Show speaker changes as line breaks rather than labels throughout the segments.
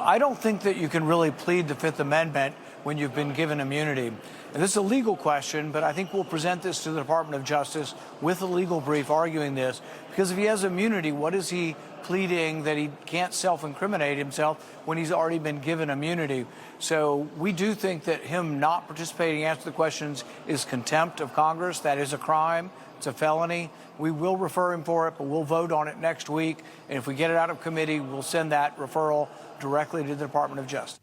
I don't think that you can really plead the Fifth Amendment when you've been given immunity. And this is a legal question, but I think we'll present this to the Department of Justice with a legal brief arguing this, because if he has immunity, what is he pleading that he can't self-incriminate himself when he's already been given immunity? So we do think that him not participating, answer the questions, is contempt of Congress. That is a crime. It's a felony. We will refer him for it, but we'll vote on it next week. And if we get it out of committee, we'll send that referral directly to the Department of Justice.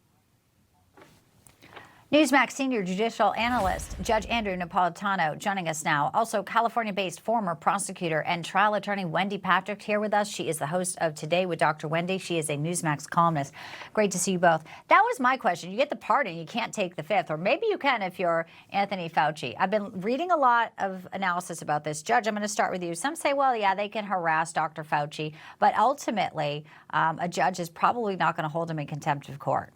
Newsmax senior judicial analyst Judge Andrew Napolitano joining us now. Also, California-based former prosecutor and trial attorney Wendy Patrick here with us. She is the host of Today with Dr. Wendy. She is a Newsmax columnist. Great to see you both. That was my question. You get the pardon, you can't take the fifth, or maybe you can if you're Anthony Fauci. I've been reading a lot of analysis about this. Judge, I'm going to start with you. Some say, well, yeah, they can harass Dr. Fauci, but ultimately, a judge is probably not going to hold him in contempt of court.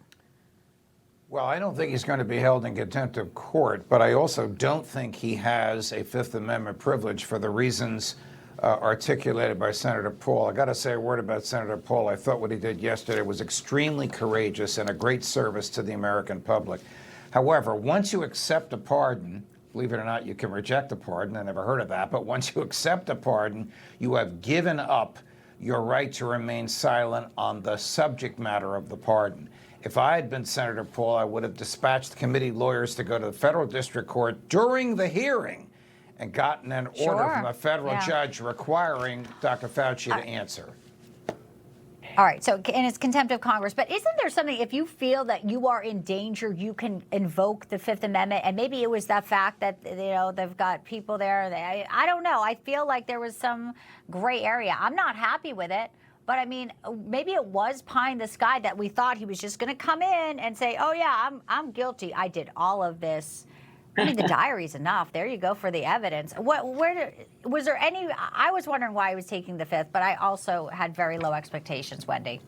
Well, I don't think he's going to be held in contempt of court, but I also don't think he has a Fifth Amendment privilege for the reasons articulated by Senator Paul. I got to say a word about Senator Paul. I thought what he did yesterday was extremely courageous and a great service to the American public. However, once you accept a pardon, believe it or not, you can reject a pardon. I never heard of that. But once you accept a pardon, you have given up your right to remain silent on the subject matter of the pardon. If I had been Senator Paul, I would have dispatched committee lawyers to go to the federal district court during the hearing and gotten an order from a federal judge requiring Dr. Fauci to answer.
All right. So, and it's contempt of Congress. But isn't there something, if you feel that you are in danger, you can invoke the Fifth Amendment? And maybe it was that fact that, you know, they've got people there. I don't know. I feel like there was some gray area. I'm not happy with it. But, I mean, maybe it was pie in the sky that we thought he was just going to come in and say, oh, yeah, I'm guilty. I did all of this. I mean, the diary's enough. There you go for the evidence. Was there any? I was wondering why he was taking the fifth, but I also had very low expectations, Wendy.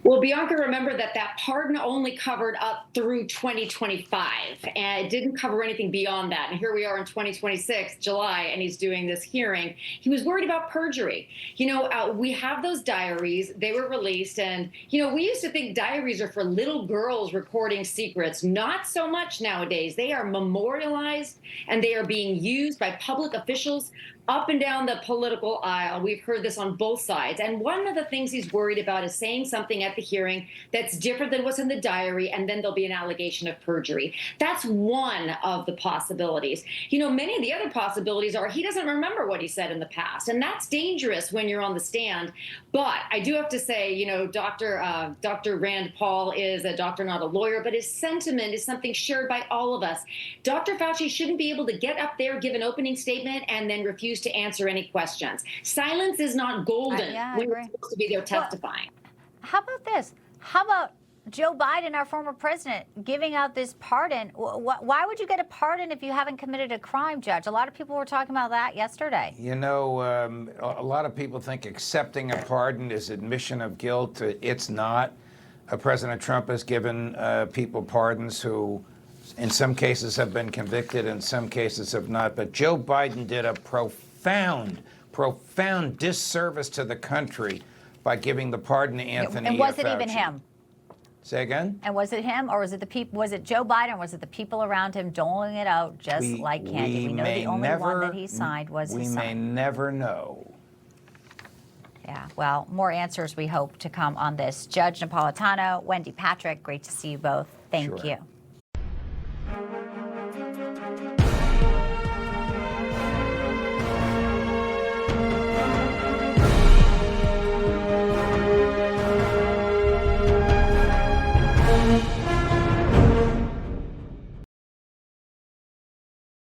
Well, Bianca, remember that pardon only covered up through 2025, and it didn't cover anything beyond that. And here we are in 2026, July, and he's doing this hearing. He was worried about perjury. You know, we have those diaries. They were released. And, you know, we used to think diaries are for little girls recording secrets. Not so much nowadays. They are memorialized, and they are being used by public officials up and down the political aisle. We've heard this on both sides. And one of the things he's worried about is saying something at the hearing that's different than what's in the diary, and then there'll be an allegation of perjury. That's one of the possibilities. You know, many of the other possibilities are he doesn't remember what he said in the past, and that's dangerous when you're on the stand. But I do have to say, you know, Dr. Rand Paul is a doctor, not a lawyer, but his sentiment is something shared by all of us. Dr. Fauci shouldn't be able to get up there, give an opening statement, and then refuse to answer any questions. Silence is not golden when you're supposed to be there testifying.
Well, how about this? How about Joe Biden, our former president, giving out this pardon? Why would you get a pardon if you haven't committed a crime, Judge? A lot of people were talking about that yesterday.
You know, a lot of people think accepting a pardon is admission of guilt. It's not. President Trump has given people pardons who in some cases have been convicted, in some cases have not. But Joe Biden did a profound disservice to the country by giving the pardon to Anthony Fauci.
And was it even him?
Say again?
And was it him, or was it the people? Was it Joe Biden, or was it the people around him doling it out just like candy? We know the only one that he signed was his son.
We may never know.
Yeah, well, more answers we hope to come on this. Judge Napolitano, Wendy Patrick, great to see you both. Thank you.